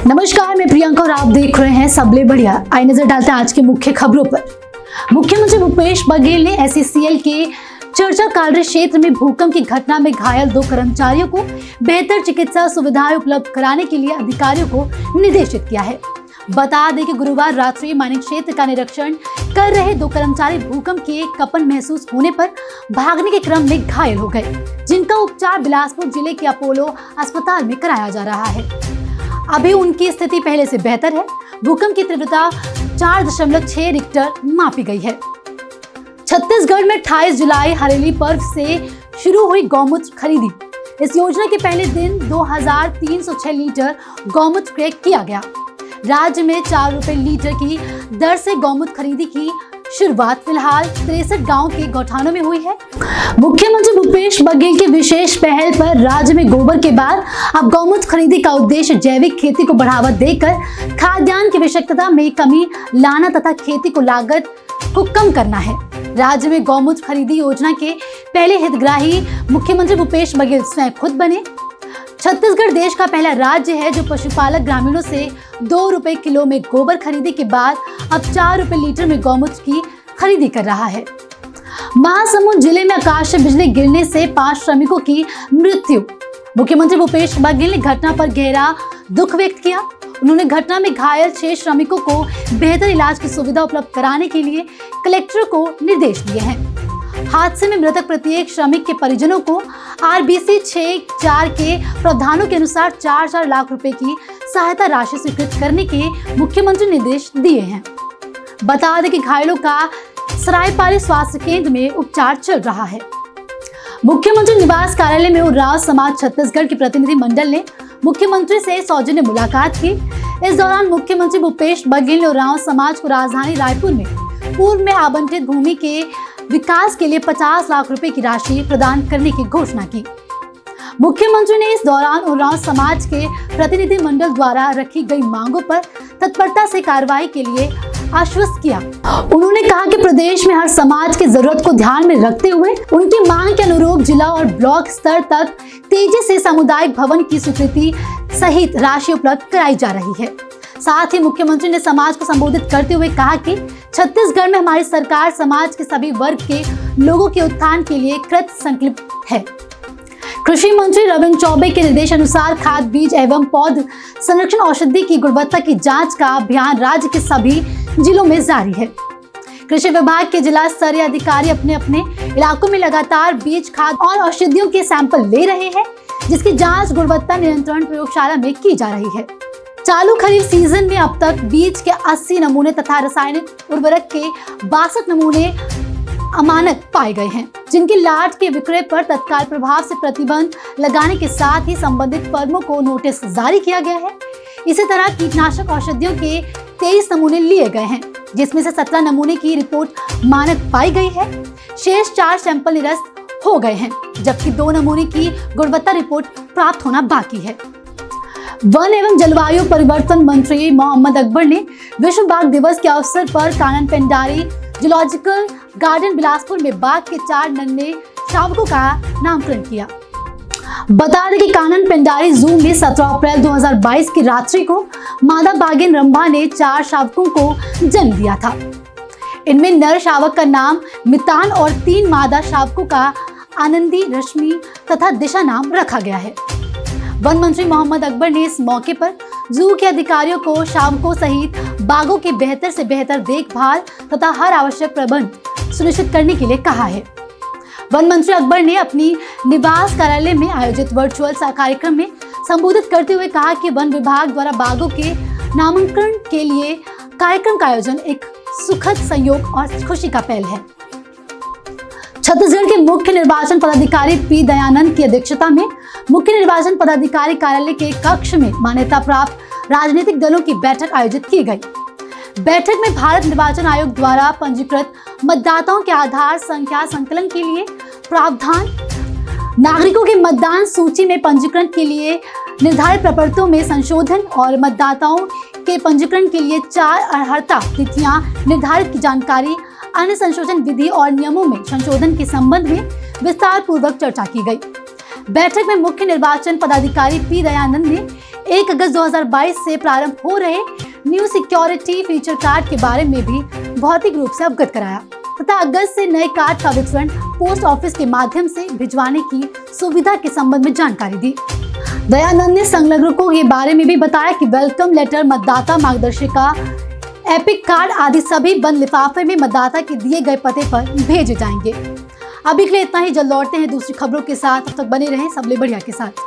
नमस्कार, मैं प्रियंका और आप देख रहे हैं सबले बढ़िया। आइए नजर डालते हैं आज की मुख्य खबरों पर। मुख्यमंत्री भूपेश बघेल ने SCCL के चर्चा कालरे क्षेत्र में भूकंप की घटना में घायल 2 कर्मचारियों को बेहतर चिकित्सा सुविधाएं उपलब्ध कराने के लिए अधिकारियों को निर्देशित किया है। बता दें कि गुरुवार रात्रि मानिक क्षेत्र का निरीक्षण कर रहे 2 कर्मचारी भूकंप के कंपन महसूस होने पर भागने के क्रम में घायल हो गए, जिनका उपचार बिलासपुर जिले के अपोलो अस्पताल में कराया जा रहा है। अभी उनकी स्थिति पहले से बेहतर है। भूकंप की तीव्रता 4.6 रिक्टर मापी गई है। छत्तीसगढ़ में 28 जुलाई हरेली पर्व से शुरू हुई गौमूत्र खरीदी। इस योजना के पहले दिन 2306 लीटर गौमूत्र क्रय किया गया। राज्य में 4 रुपए लीटर की दर से गौमूत्र खरीदी की शुरुआत फिलहाल 63 गांव के गौठानों में हुई है। मुख्यमंत्री भूपेश बघेल की विशेष पहल पर राज्य में गोबर के बाद अब गौमूत्र खरीदी का उद्देश्य जैविक खेती को बढ़ावा देकर खाद्यान्न की आवश्यकता में कमी लाना तथा खेती को लागत को कम करना है। राज्य में गौमूत्र खरीदी योजना के पहले हितग्राही मुख्यमंत्री भूपेश बघेल स्वयं खुद बने। छत्तीसगढ़ देश का पहला राज्य है जो पशुपालक ग्रामीणों से 2 रुपए किलो में गोबर खरीदी के बाद अब 4 रुपए लीटर में गौमूत्र की खरीदी कर रहा है। महासमुंद जिले में आकाशीय बिजली गिरने से 5 श्रमिकों की मृत्यु। मुख्यमंत्री भूपेश बघेल ने घटना पर गहरा दुख व्यक्त किया। उन्होंने घटना में घायल 6 श्रमिकों को बेहतर इलाज की सुविधा उपलब्ध कराने के लिए कलेक्टर को निर्देश दिए हैं। हादसे में मृतक प्रत्येक श्रमिक के परिजनों को RBC 6(4) के प्रावधानों के अनुसार 4 लाख रुपए की सहायता राशि स्वीकृत करने के मुख्यमंत्री निर्देश दिए हैं। बता दें कि घायलों का सरायपाली स्वास्थ्य केंद्र में उपचार चल रहा है। मुख्यमंत्री निवास कार्यालय में उरांव समाज छत्तीसगढ़ के प्रतिनिधि मंडल ने मुख्यमंत्री से सौजन्य मुलाकात की। इस दौरान मुख्यमंत्री भूपेश बघेल ने उरांव समाज को राजधानी रायपुर में पूर्व में आवंटित भूमि के विकास के लिए 50 लाख रुपए की राशि प्रदान करने की घोषणा की। मुख्यमंत्री ने इस दौरान उरांव समाज के प्रतिनिधि मंडल द्वारा रखी गई मांगों पर तत्परता से कार्रवाई के लिए आश्वस्त किया। उन्होंने कहा कि प्रदेश में हर समाज की जरूरत को ध्यान में रखते हुए उनकी मांग के अनुरूप जिला और ब्लॉक स्तर तक तेजी से सामुदायिक भवन की स्वीकृति सहित राशि उपलब्ध कराई जा रही है। साथ ही मुख्यमंत्री ने समाज को संबोधित करते हुए कहा कि छत्तीसगढ़ में हमारी सरकार समाज के सभी वर्ग के लोगों के उत्थान के लिए कृत संकल्प है। कृषि मंत्री रविंद्र चौबे के निर्देशानुसार खाद बीज एवं पौध संरक्षण औषधि की गुणवत्ता की जांच का अभियान राज्य के सभी जिलों में जारी है। कृषि विभाग के जिला स्तरीय अधिकारी अपने अपने इलाकों में लगातार बीज खाद और औषधियों के सैंपल ले रहे हैं, जिसकी जांच गुणवत्ता नियंत्रण प्रयोगशाला में की जा रही है। चालू खरीफ सीजन में अब तक बीज के 80 नमूने तथा रासायनिक उर्वरक के 62 नमूने अमानक पाए गए हैं, जिनकी लाट के विक्रय पर तत्काल प्रभाव से प्रतिबंध लगाने के साथ ही संबंधित फर्मों को नोटिस जारी किया गया है। इसी तरह कीटनाशक औषधियों के 23 नमूने लिए गए हैं, जिसमें से 17 नमूने की रिपोर्ट मानक पाई गई है। शेष 4 सैंपल निरस्त हो गए हैं, जबकि 2 नमूने की गुणवत्ता रिपोर्ट प्राप्त होना बाकी है। वन एवं जलवायु परिवर्तन मंत्री मोहम्मद अकबर ने विश्व बाघ दिवस के अवसर पर कानन पेंडारी जूलॉजिकल गार्डन बिलासपुर में बाघ के 4 नन्हे शावकों का नामकरण किया। बता दें कि कानन पेंडारी जू में 17 अप्रैल 2022 की रात्रि को मादा बाघिन रंभा ने 4 शावकों को जन्म दिया था। इनमें नर शावक का नाम मितान और 3 मादा शावकों का आनंदी, रश्मि तथा दिशा नाम रखा गया है। वन मंत्री मोहम्मद अकबर ने इस मौके पर जू के अधिकारियों को शावकों सहित बाघों की बेहतर से बेहतर देखभाल तथा हर आवश्यक प्रबंध सुनिश्चित करने के लिए कहा है। वन मंत्री अकबर ने अपनी निवास कार्यालय में आयोजित वर्चुअल कार्यक्रम में संबोधित करते हुए कहा कि वन विभाग द्वारा बाघों के नामांकन के लिए कार्यक्रम का आयोजन एक सुखद संयोग और खुशी का पहल है। छत्तीसगढ़ के मुख्य निर्वाचन पदाधिकारी पी दयानंद की अध्यक्षता में मुख्य निर्वाचन पदाधिकारी कार्यालय के कक्ष में मान्यता प्राप्त राजनीतिक दलों की बैठक आयोजित की गई। बैठक में भारत निर्वाचन आयोग द्वारा पंजीकृत मतदाताओं के आधार संख्या संकलन के लिए प्रावधान, नागरिकों के मतदान सूची में पंजीकरण के लिए निर्धारित प्रपत्रों में संशोधन और मतदाताओं के पंजीकरण के लिए 4 अर्हता तिथियां निर्धारित की जानकारी, अन्य संशोधन विधि और नियमों में संशोधन के संबंध में विस्तार पूर्वक चर्चा की गई। बैठक में मुख्य निर्वाचन पदाधिकारी पी दयानंद ने 1 अगस्त 2022 से प्रारंभ हो रहे न्यू सिक्योरिटी फीचर कार्ड के बारे में भी भौतिक रूप से अवगत कराया तथा अगस्त से नए कार्ड का वितरण पोस्ट ऑफिस के माध्यम से भिजवाने की सुविधा के संबंध में जानकारी दी। दयानंद ने संलग्नकों के बारे में भी बताया कि वेलकम लेटर, मतदाता मार्गदर्शिका, एपिक कार्ड आदि सभी बंद लिफाफे में मतदाता के दिए गए पते पर भेजे जाएंगे। अभी के लिए इतना ही, जल्द लौटते हैं दूसरी खबरों के साथ। तब तक बने रहें सबले बढ़िया के साथ।